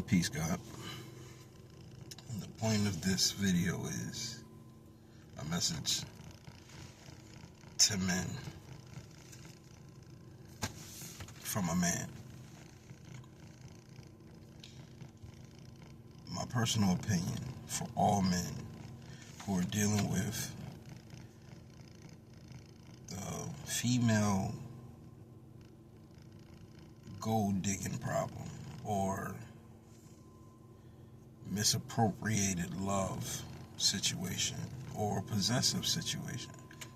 Peace, God. And the point of this video is a message to men from a man. My personal opinion for all men who are dealing with the female gold digging problem or misappropriated love situation or possessive situation.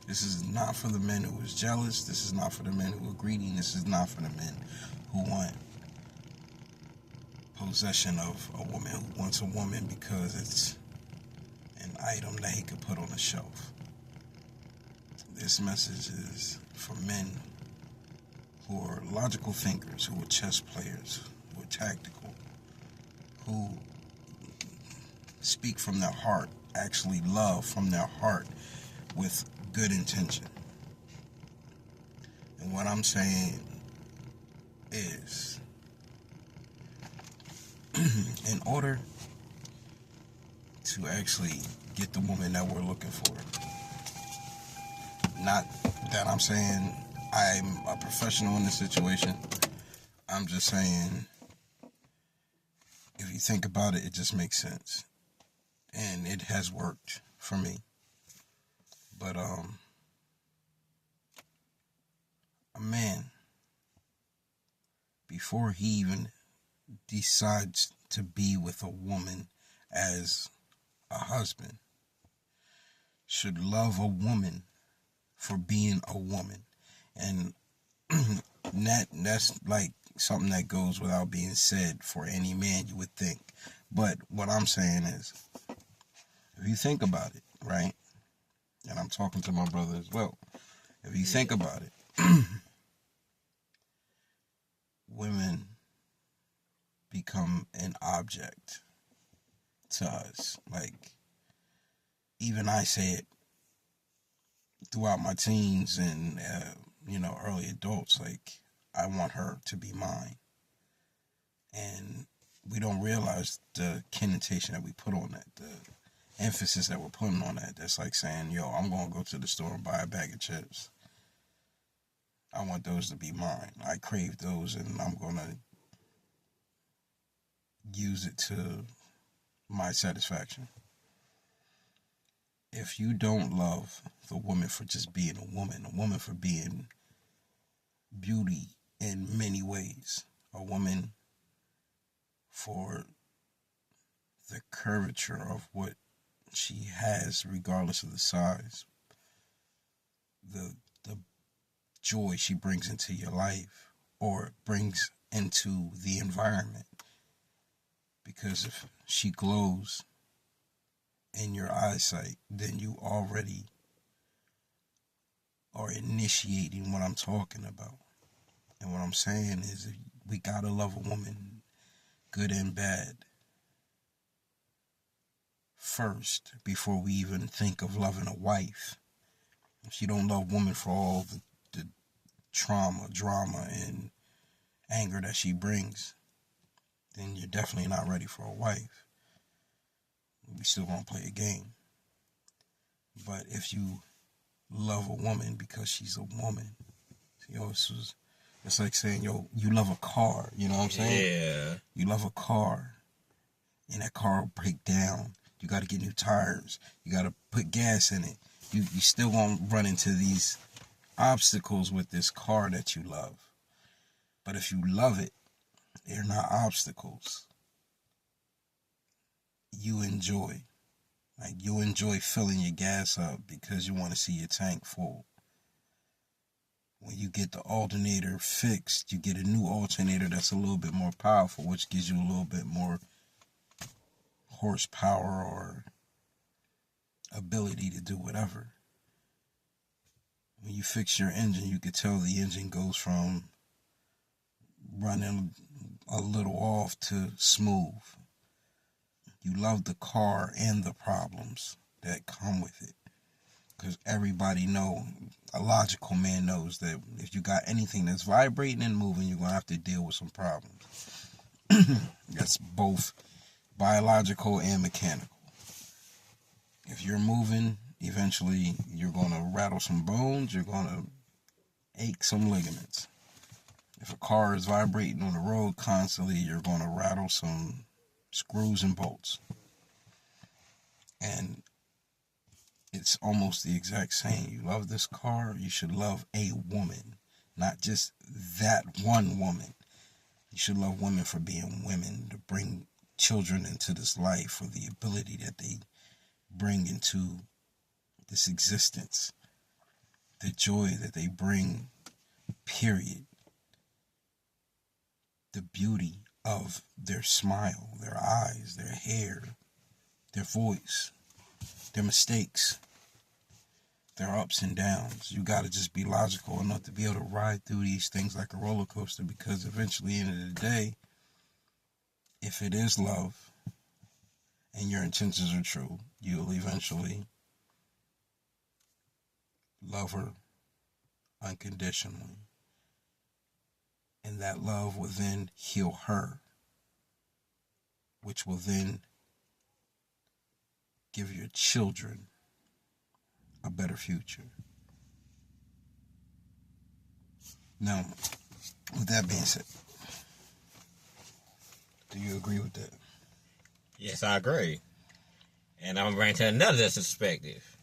This is not for the men who is jealous. This is not for the men who are greedy. This is not for the men who want possession of a woman, who wants a woman because it's an item that he could put on a shelf. This message is for men who are logical thinkers, who are chess players, who are tactical, who speak from their heart, actually love from their heart with good intention. And what I'm saying is, in order to actually get the woman that we're looking for, not that I'm saying I'm a professional in this situation, I'm just saying, if you think about it, it just makes sense. And it has worked for me. But a man, before he even decides to be with a woman as a husband, should love a woman for being a woman. And that's like something that goes without being said for any man, you would think. But what I'm saying is, if you think about it, right? And I'm talking to my brother as well. If you think about it, women become an object to us. Like, even I say it throughout my teens and, early adults, like, I want her to be mine. And we don't realize the connotation that we put on that, the emphasis that we're putting on that. That's like saying, yo, I'm going to go to the store and buy a bag of chips. I want those to be mine. I crave those, and I'm going to use it to my satisfaction. If you don't love the woman for just being a woman for being beauty in many ways, a woman for the curvature of what she has, regardless of the size, the joy she brings into your life or brings into the environment. Because if she glows in your eyesight, then you already are initiating what I'm talking about. And what I'm saying is, we gotta love a woman, good and bad, first, before we even think of loving a wife. If you don't love women for all the trauma, drama, and anger that she brings, then you're definitely not ready for a wife. We still gonna play a game. But if you love a woman because she's a woman, it's like saying, yo, you love a car, you know what I'm saying? Yeah. You love a car, and that car will break down. You got to get new tires. You got to put gas in it. You still gonna run into these obstacles with this car that you love. But if you love it, they're not obstacles. You enjoy. Like, you enjoy filling your gas up because you want to see your tank full. When you get the alternator fixed, you get a new alternator that's a little bit more powerful, which gives you a little bit more horsepower or ability to do whatever. When you fix your engine, you can tell the engine goes from running a little off to smooth. You love the car and the problems that come with it. Because everybody know, a logical man knows that if you got anything that's vibrating and moving, you're going to have to deal with some problems. That's both biological and mechanical. If you're moving, eventually you're going to rattle some bones, you're going to ache some ligaments. If a car is vibrating on the road constantly, you're going to rattle some screws and bolts. And it's almost the exact same. You love this car, you should love a woman, not just that one woman. You should love women for being women, to bring children into this life, for the ability that they bring into this existence, the joy that they bring, period. The beauty of their smile, their eyes, their hair, their voice, their mistakes, their ups and downs. You got to just be logical enough to be able to ride through these things like a roller coaster, because eventually, at the end of the day, if it is love and your intentions are true, you'll eventually love her unconditionally. And that love will then heal her, which will then give your children a better future. Now, with that being said, do you agree with that? Yes, I agree. And I'm going to bring to another perspective.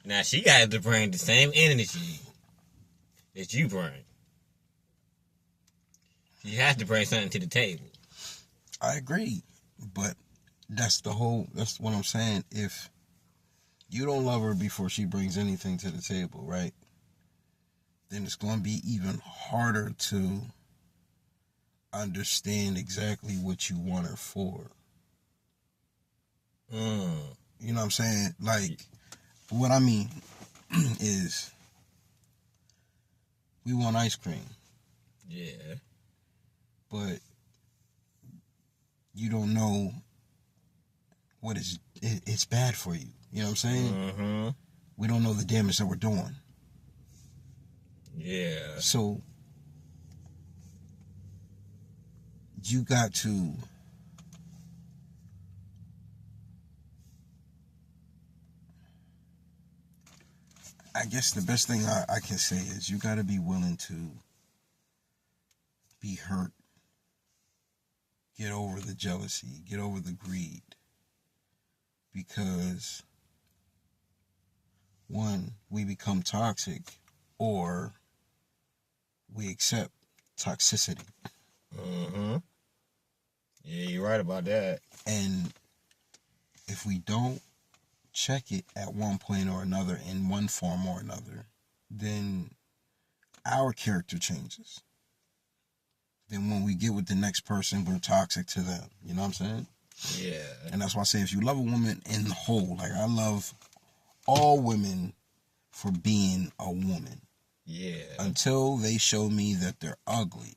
Now, she got to bring the same energy that you bring. You have to bring something to the table. I agree, but that's what I'm saying. If you don't love her before she brings anything to the table, right, then it's going to be even harder to understand exactly what you want her for. You know what I'm saying? Like, what I mean is, we want ice cream. Yeah. But you don't know what it's bad for you. You know what I'm saying? Mm-hmm. We don't know the damage that we're doing. Yeah. So you got to I guess the best thing I can say is you got to be willing to be hurt. Get over the jealousy. Get over the greed. Because, one, we become toxic, or we accept toxicity. Mm-hmm. Yeah, you're right about that. And if we don't check it at one point or another, in one form or another, then our character changes. Then when we get with the next person, we're toxic to them. You know what I'm saying? Yeah. And that's why I say, if you love a woman in the whole, like, I love all women for being a woman. Yeah. Until they show me that they're ugly.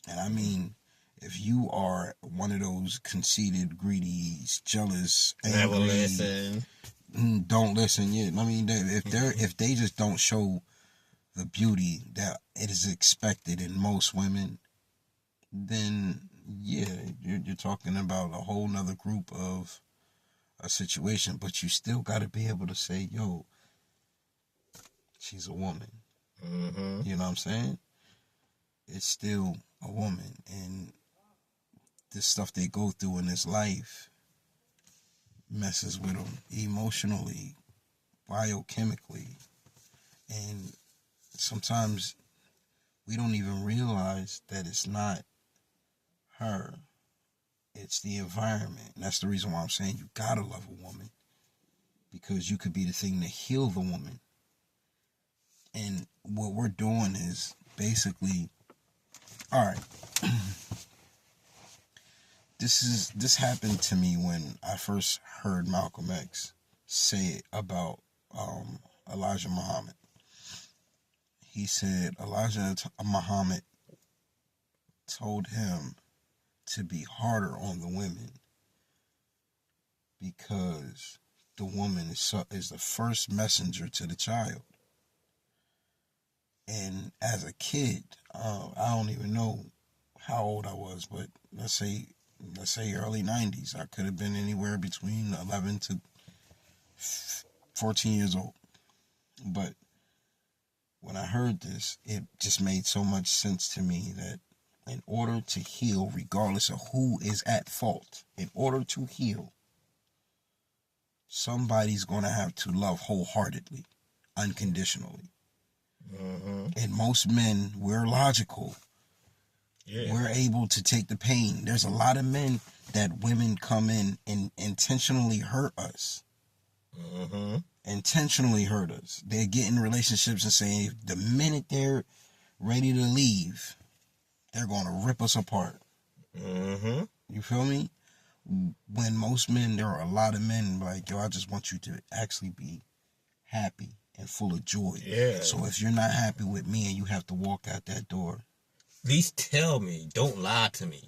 And I mean, if you are one of those conceited, greedy, jealous, angry, never listen. Don't listen. Yeah, I mean, if they just don't show the beauty that it is expected in most women, then yeah, you're talking about a whole nother group of a situation. But you still got to be able to say, yo, she's a woman. Mm-hmm. You know what I'm saying? It's still a woman, and the stuff they go through in this life messes with them emotionally, biochemically, and sometimes we don't even realize that it's not her, it's the environment. And that's the reason why I'm saying you gotta love a woman, because you could be the thing to heal the woman. And what we're doing is basically, all right, this happened to me when I first heard Malcolm X say it about Elijah Muhammad. He said Elijah Muhammad told him to be harder on the women because the woman is the first messenger to the child. And as a kid, I don't even know how old I was, but let's say early 90s. I could have been anywhere between 11 to 14 years old. But when I heard this, it just made so much sense to me that in order to heal, regardless of who is at fault, in order to heal, somebody's going to have to love wholeheartedly, unconditionally. Mm-hmm. And most men, we're logical. Yeah. We're able to take the pain. There's a lot of men that women come in and intentionally hurt us. Mm-hmm. Intentionally hurt us. They get in relationships and say the minute they're ready to leave, they're going to rip us apart. Mm-hmm. You feel me? When most men, there are a lot of men like, yo, I just want you to actually be happy and full of joy. Yeah. So if you're not happy with me and you have to walk out that door, at least tell me. Don't lie to me.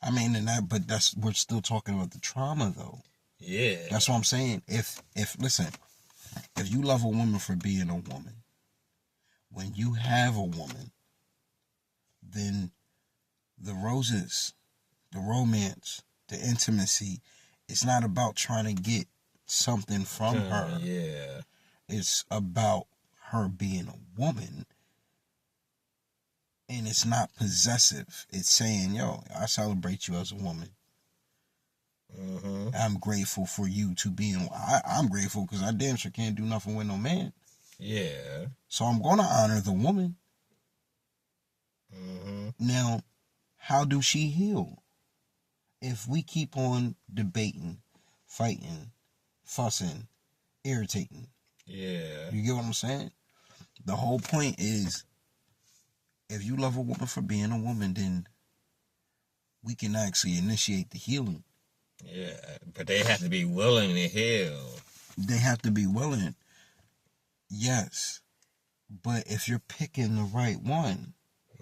I mean, but we're still talking about the trauma though. Yeah. That's what I'm saying. If listen, if you love a woman for being a woman, when you have a woman, then the roses, the romance, the intimacy, it's not about trying to get something from her. Yeah. It's about her being a woman. And it's not possessive. It's saying, yo, I celebrate you as a woman. Mm-hmm. I'm grateful for you to be in. I'm grateful because I damn sure can't do nothing with no man. Yeah. So I'm going to honor the woman. Mm-hmm. Now, how do she heal? If we keep on debating, fighting, fussing, irritating. Yeah. You get what I'm saying? The whole point is, if you love a woman for being a woman, then we can actually initiate the healing. Yeah, but they have to be willing to heal. They have to be willing. Yes. But if you're picking the right one,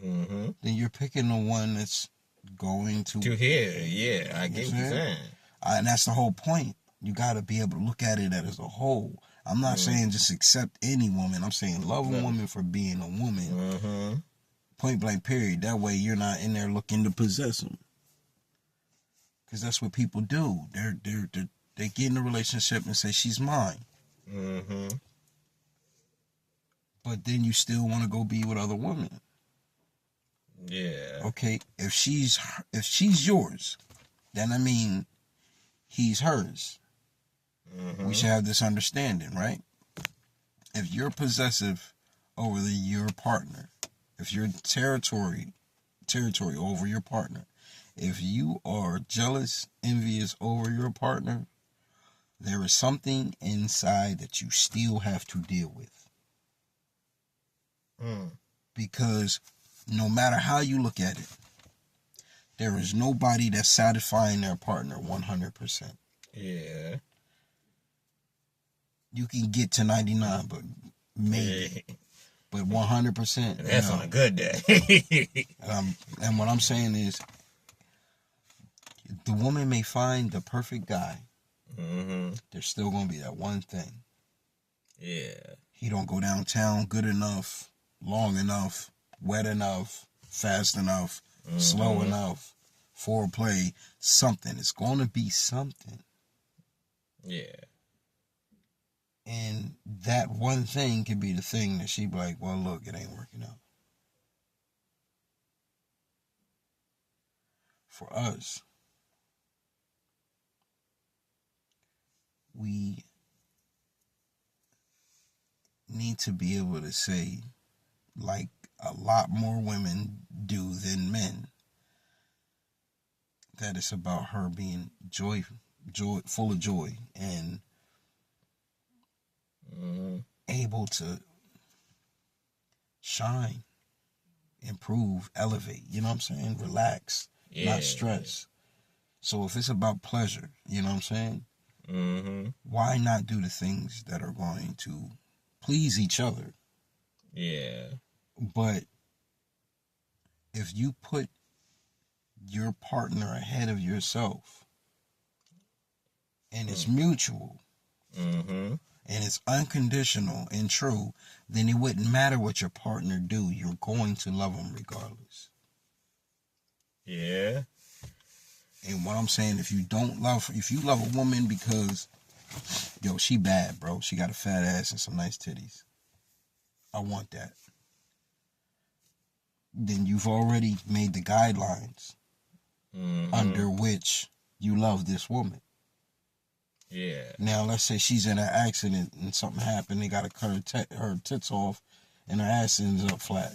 mm-hmm. then you're picking the one that's going to heal. Yeah, I get what you're saying. And that's the whole point. You got to be able to look at it as a whole. I'm not saying just accept any woman. I'm saying love a woman for being a woman. Mm-hmm. Point blank, period. That way you're not in there looking to possess them. Because that's what people do. They get in a relationship and say, she's mine. Mm-hmm. But then you still want to go be with other women. Yeah. Okay, if she's yours, then I mean, he's hers. Mm-hmm. We should have this understanding, right? If you're possessive over your partner, if you're territory over your partner, if you are jealous, envious over your partner, there is something inside that you still have to deal with. Because no matter how you look at it, there is nobody that's satisfying their partner 100%. Yeah. You can get to 99, but maybe. Yeah. But 100%. That's on a good day. And what I'm saying is, the woman may find the perfect guy. Mm-hmm. There's still going to be that one thing. Yeah. He don't go downtown good enough, long enough, wet enough, fast enough, slow enough, foreplay, something. It's going to be something. Yeah. And that one thing could be the thing that she be like, well, look, it ain't working out. For us, we need to be able to say, like a lot more women do than men, that it's about her being joy, full of joy, and able to shine, improve, elevate. You know what I'm saying? Relax, not stress. So if it's about pleasure, you know what I'm saying? Mm-hmm. Why not do the things that are going to please each other? Yeah. But if you put your partner ahead of yourself, and it's mutual, and it's unconditional and true, then it wouldn't matter what your partner do. You're going to love them regardless. Yeah. And what I'm saying, if you love a woman because, yo, she bad, bro. She got a fat ass and some nice titties. I want that. Then you've already made the guidelines under which you love this woman. Yeah. Now, let's say she's in an accident and something happened. They got to cut her tits off and her ass ends up flat.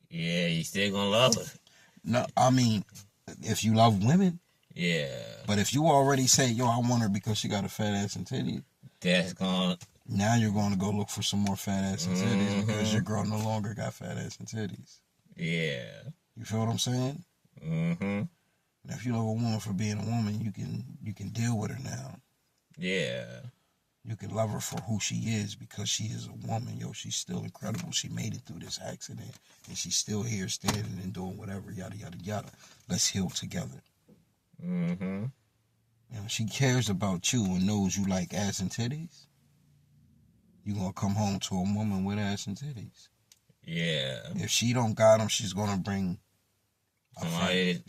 Yeah, you still gonna love her. No, I mean, if you love women. Yeah. But if you already say, yo, I want her because she got a fat ass and titties. That's gonna... Now you're going to go look for some more fat ass and titties because your girl no longer got fat ass and titties. Yeah. You feel what I'm saying? Mm-hmm. Now, if you love a woman for being a woman, you can deal with her now. Yeah. You can love her for who she is because she is a woman. Yo, she's still incredible. She made it through this accident and she's still here standing and doing whatever, yada, yada, yada. Let's heal together. Mm-hmm. You know, she cares about you and knows you like ass and titties. You're going to come home to a woman with ass and titties. Yeah. If she don't got them, she's going to bring somebody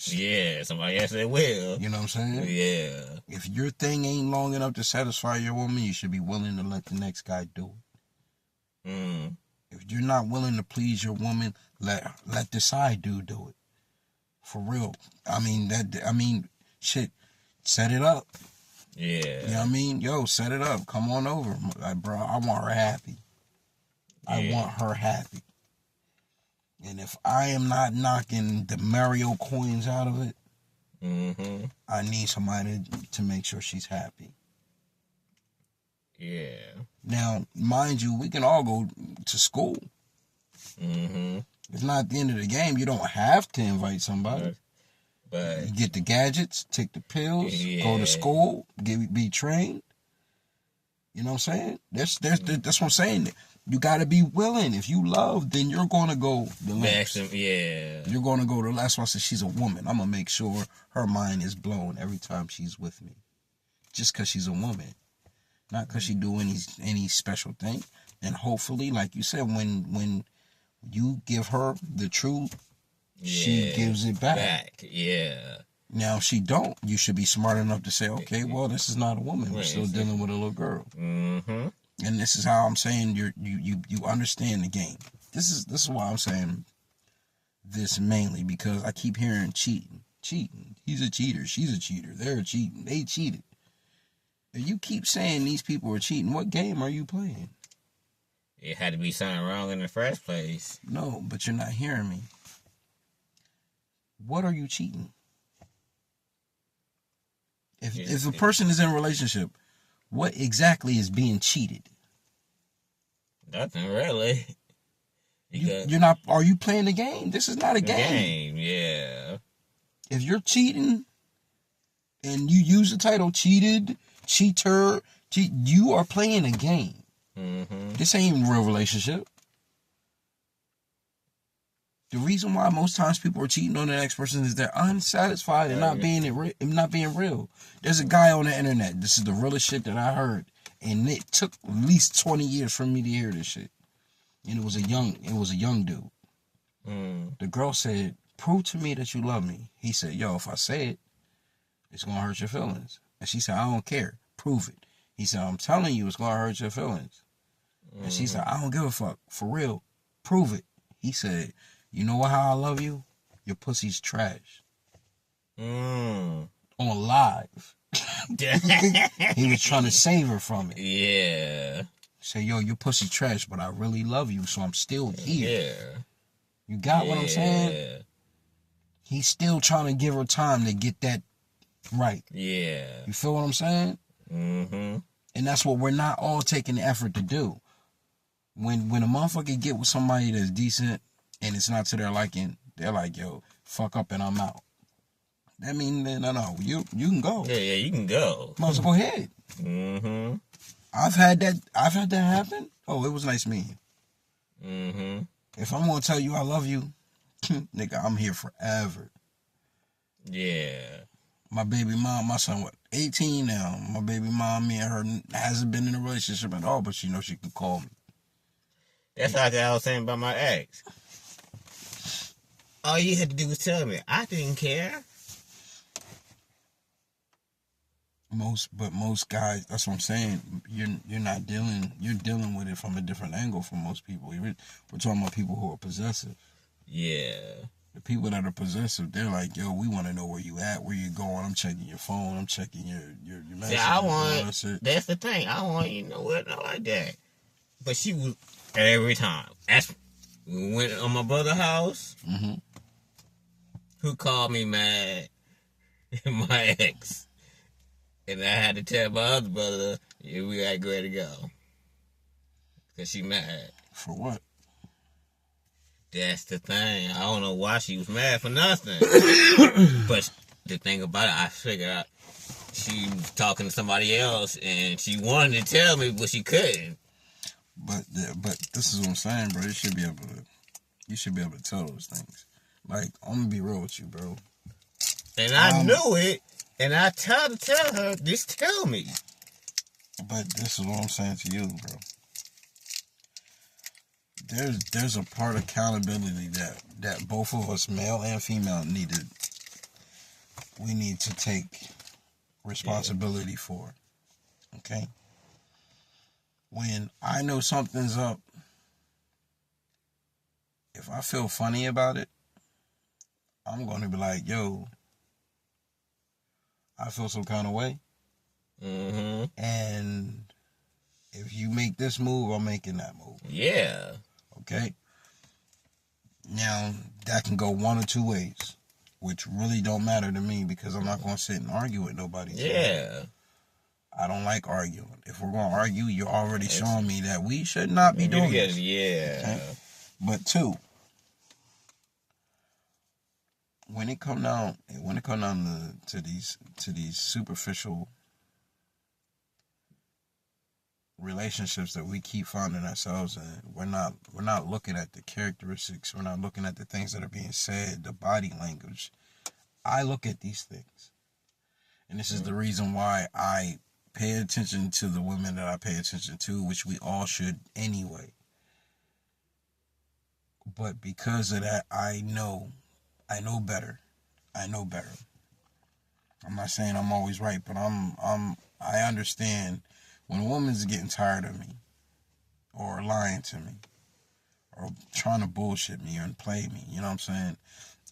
else that will. You know what I'm saying? Yeah. If your thing ain't long enough to satisfy your woman, you should be willing to let the next guy do it. Mm. If you're not willing to please your woman, let the side dude do it. For real. I mean, shit, set it up. Yeah. You know what I mean? Yo, set it up. Come on over. Like, bro, I want her happy. I want her happy. And if I am not knocking the Mario coins out of it, I need somebody to make sure she's happy. Yeah. Now, mind you, we can all go to school. It's not the end of the game. You don't have to invite somebody. But you get the gadgets, take the pills, go to school, be trained. You know what I'm saying? That's what I'm saying. You got to be willing. If you love, then you're going to go the lengths. Yeah. You're going to go to the last one. She's a woman. I'm going to make sure her mind is blown every time she's with me. Just because she's a woman. Not because she do any special thing. And hopefully, like you said, when you give her the truth, she gives it back. Yeah. Now, if she don't, you should be smart enough to say, okay, well, this is not a woman. We're still dealing with a little girl. And this is how I'm saying you understand the game. This is why I'm saying this mainly, because I keep hearing cheating. He's a cheater. She's a cheater. They're cheating. They cheated. If you keep saying these people are cheating, what game are you playing? It had to be something wrong in the first place. No, but you're not hearing me. What are you cheating? If a person is in a relationship, what exactly is being cheated? Nothing really. You're not. Are you playing the game? This is not a game. Yeah. If you're cheating, and you use the title cheated, cheater, you are playing a game. This ain't a real relationship. The reason why most times people are cheating on the next person is they're unsatisfied and not being real. There's a guy on the internet. This is the realest shit that I heard, and it took at least 20 years for me to hear this shit. And it was a young dude. The girl said, "Prove to me that you love me." He said, "Yo, if I say it, it's gonna hurt your feelings." And she said, "I don't care. Prove it." He said, "I'm telling you, it's gonna hurt your feelings." And she said, "I don't give a fuck. For real. Prove it." He said, "You know how I love you? Your pussy's trash." On live. He was trying to save her from it. Yeah. Say, "Yo, your pussy trash, but I really love you, so I'm still here." Yeah. You got what I'm saying? He's still trying to give her time to get that right. Yeah. You feel what I'm saying? And that's what we're not all taking the effort to do. When a motherfucker get with somebody that's decent and it's not to their liking, they're like, "Yo, fuck up and I'm out." That means, no, you can go. Yeah, you can go. Might as well go ahead. I've had that happen. Oh, it was nice meeting you. If I'm gonna tell you I love you, nigga, I'm here forever. Yeah. My baby mom, my son, 18 now. My baby mom, me and her hasn't been in a relationship at all, but she knows she can call me. That's like I was saying about my ex. All you had to do was tell me. I didn't care. Most guys, that's what I'm saying. You're dealing with it from a different angle for most people. We're talking about people who are possessive. Yeah. The people that are possessive, they're like, yo, we want to know where you at, where you going. I'm checking your phone. I'm checking your messages. Yeah, that's the thing. I want you to know what like that. But she was every time. We went on my brother's house. Mm-hmm. Who called me mad? My ex. And I had to tell my other brother, yeah, we got to ready to go. Because she mad. For what? That's the thing. I don't know why she was mad for nothing. But the thing about it, I figured out she was talking to somebody else and she wanted to tell me, but she couldn't. But this is what I'm saying, bro. You should be able to tell those things. Like, I'm gonna be real with you, bro. And I knew it, and I tried to tell her, just tell me. But this is what I'm saying to you, bro. There's a part of accountability that both of us, male and female, we need to take responsibility for. Okay? When I know something's up, if I feel funny about it, I'm going to be like, yo, I feel some kind of way. Mm-hmm. And if you make this move, I'm making that move. Yeah. Okay? Now, that can go one or two ways, which really don't matter to me because I'm not going to sit and argue with nobody. Yeah. I don't like arguing. If we're going to argue, you're already showing me that we should not be doing this. Yeah. Okay? But two, when it come down to these superficial relationships that we keep finding ourselves in, we're not looking at the characteristics, we're not looking at the things that are being said, the body language. I look at these things. And this is the reason why I pay attention to the women that I pay attention to, which we all should anyway. But because of that, I know better. I know better. I'm not saying I'm always right, but I understand when a woman's getting tired of me, or lying to me, or trying to bullshit me and play me, you know what I'm saying?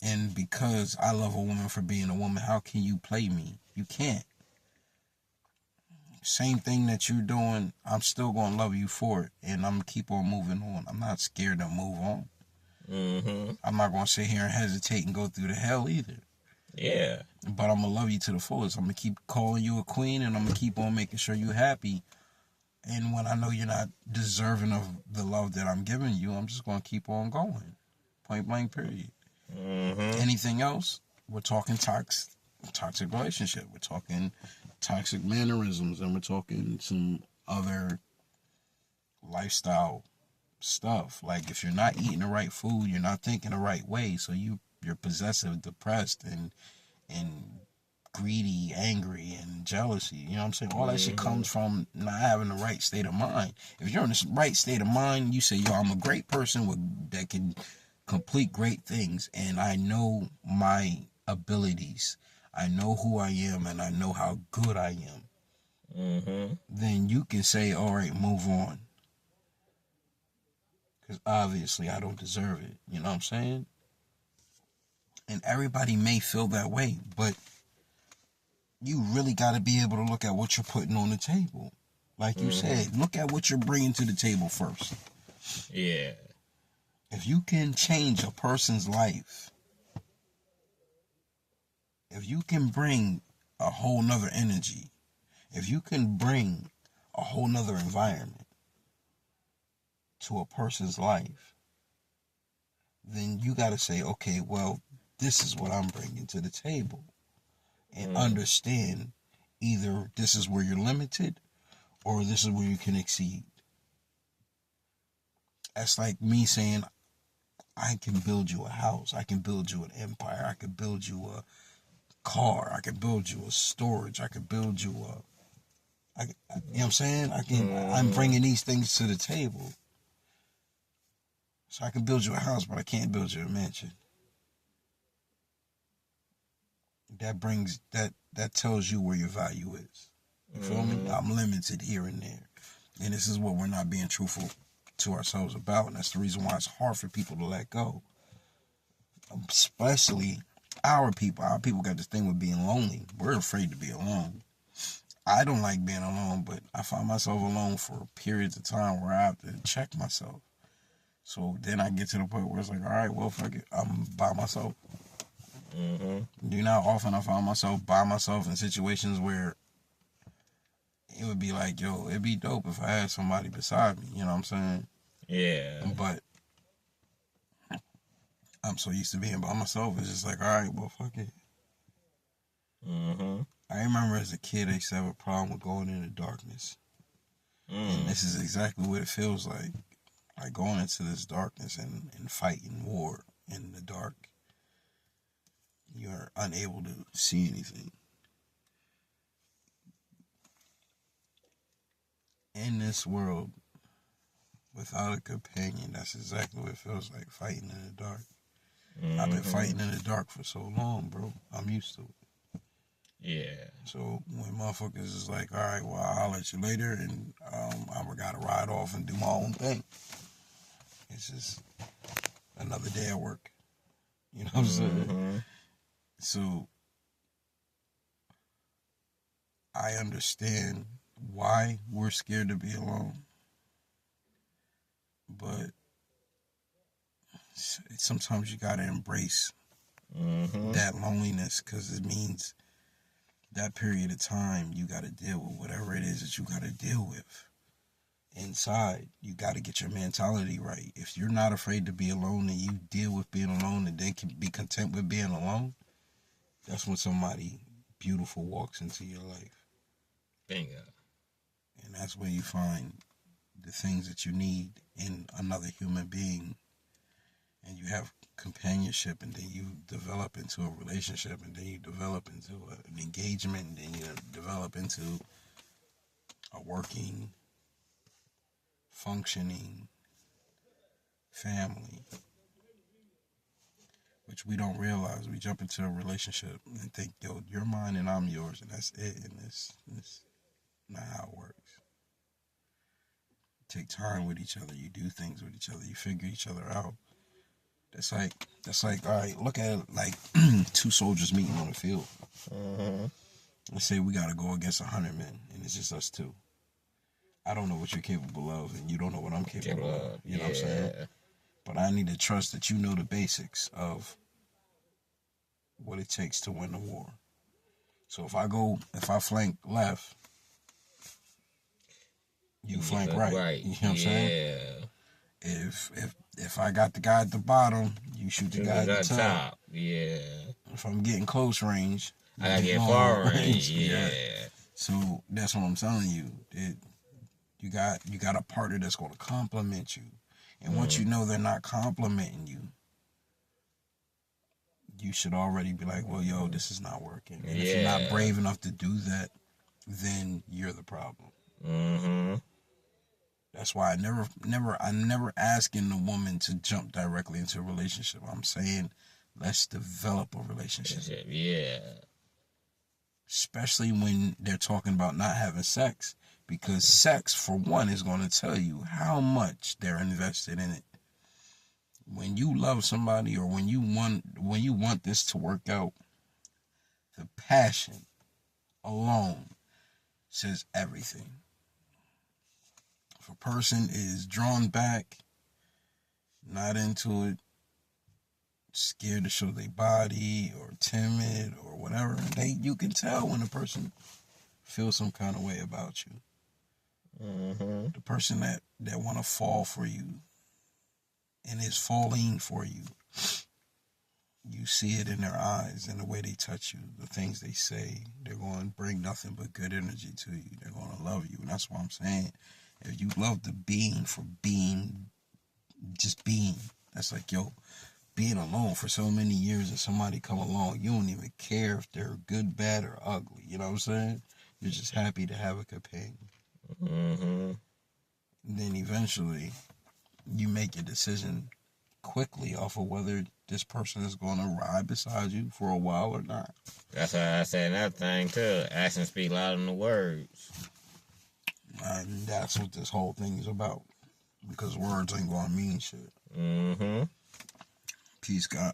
And because I love a woman for being a woman, how can you play me? You can't. Same thing that you're doing, I'm still going to love you for it, and I'm going to keep on moving on. I'm not scared to move on. Mm-hmm. I'm not going to sit here and hesitate and go through the hell either. Yeah. But I'm going to love you to the fullest. I'm going to keep calling you a queen, and I'm going to keep on making sure you're happy. And when I know you're not deserving of the love that I'm giving you, I'm just going to keep on going. Point blank, period. Mm-hmm. Anything else, we're talking toxic relationship. We're talking toxic mannerisms, and we're talking some other lifestyle stuff. Like if you're not eating the right food, you're not thinking the right way, so you're possessive, depressed, and greedy, angry, and jealousy. You know what I'm saying? All that shit comes from not having the right state of mind. If you're in the right state of mind, you say, yo, I'm a great person that can complete great things, and I know my abilities. I know who I am, and I know how good I am. Mm-hmm. Then you can say, all right, move on. Because obviously I don't deserve it. You know what I'm saying? And everybody may feel that way, but you really got to be able to look at what you're putting on the table. Like you said, look at what you're bringing to the table first. Yeah. If you can change a person's life, if you can bring a whole nother energy, if you can bring a whole nother environment to a person's life, then you got to say, okay, well, this is what I'm bringing to the table. And understand either this is where you're limited or this is where you can exceed. That's like me saying, I can build you a house. I can build you an empire. I can build you a car. I can build you a storage. I can build you you know what I'm saying? I'm bringing these things to the table. So I can build you a house, but I can't build you a mansion. That tells you where your value is. You feel me? I'm limited here and there. And this is what we're not being truthful to ourselves about. And that's the reason why it's hard for people to let go. Especially our people. Our people got this thing with being lonely. We're afraid to be alone. I don't like being alone, but I find myself alone for periods of time where I have to check myself. So then I get to the point where it's like, all right, well, fuck it. I'm by myself. You know how often I find myself by myself in situations where it would be like, yo, it'd be dope if I had somebody beside me. You know what I'm saying? Yeah. But I'm so used to being by myself. It's just like, all right, well, fuck it. I remember as a kid, I used to have a problem with going into darkness. And this is exactly what it feels like going into this darkness and fighting war in the dark. You're unable to see anything. In this world, without a companion, that's exactly what it feels like, fighting in the dark. I've been fighting in the dark for so long, bro. I'm used to it. Yeah. So when motherfuckers is like, all right, well, I'll let you later, and I gotta ride off and do my own thing. It's just another day at work. You know what I'm saying? So I understand why we're scared to be alone. But sometimes you gotta embrace that loneliness, because it means that period of time you gotta deal with whatever it is that you gotta deal with inside. You gotta get your mentality right. If you're not afraid to be alone and you deal with being alone and then can be content with being alone, that's when somebody beautiful walks into your life. Bingo. And that's where you find the things that you need in another human being. And you have companionship, and then you develop into a relationship, and then you develop into an engagement, and then you develop into a working, functioning family, which we don't realize. We jump into a relationship and think, yo, you're mine and I'm yours, and that's it. And it's not how it works. You take time with each other. You do things with each other. You figure each other out. That's like, all right, look at it like two soldiers meeting on the field. Let's say we got to go against 100 men, and it's just us two. I don't know what you're capable of, and you don't know what I'm capable of. You know what I'm saying? But I need to trust that you know the basics of what it takes to win the war. So if I flank left, you flank right. You know what I'm saying? If I got the guy at the bottom, you shoot the guy at the top. Yeah. If I'm getting close range, I gotta get far range. Yeah. So that's what I'm telling you. You got a partner that's going to compliment you, and once you know they're not complimenting you, you should already be like, well, yo, this is not working. And if you're not brave enough to do that, then you're the problem. That's why I'm never asking the woman to jump directly into a relationship. I'm saying, let's develop a relationship. Yeah. Especially when they're talking about not having sex, because sex, for one, is going to tell you how much they're invested in it. When you love somebody, or when you want this to work out, the passion alone says everything. If a person is drawn back, not into it, scared to show their body, or timid, or whatever, you can tell when a person feels some kind of way about you. The person that want to fall for you and is falling for you, you see it in their eyes, in the way they touch you, the things they say. They're going to bring nothing but good energy to you. They're going to love you. And that's what I'm saying. If you love the being for being, just being, that's like, yo, being alone for so many years and somebody come along, you don't even care if they're good, bad, or ugly. You know what I'm saying? You're just happy to have a companion. And then eventually, you make your decision quickly off of whether this person is going to ride beside you for a while or not. That's why I said another thing too. Actions speak louder than the words. And that's what this whole thing is about. Because words ain't going to mean shit. Mm-hmm. Peace, God.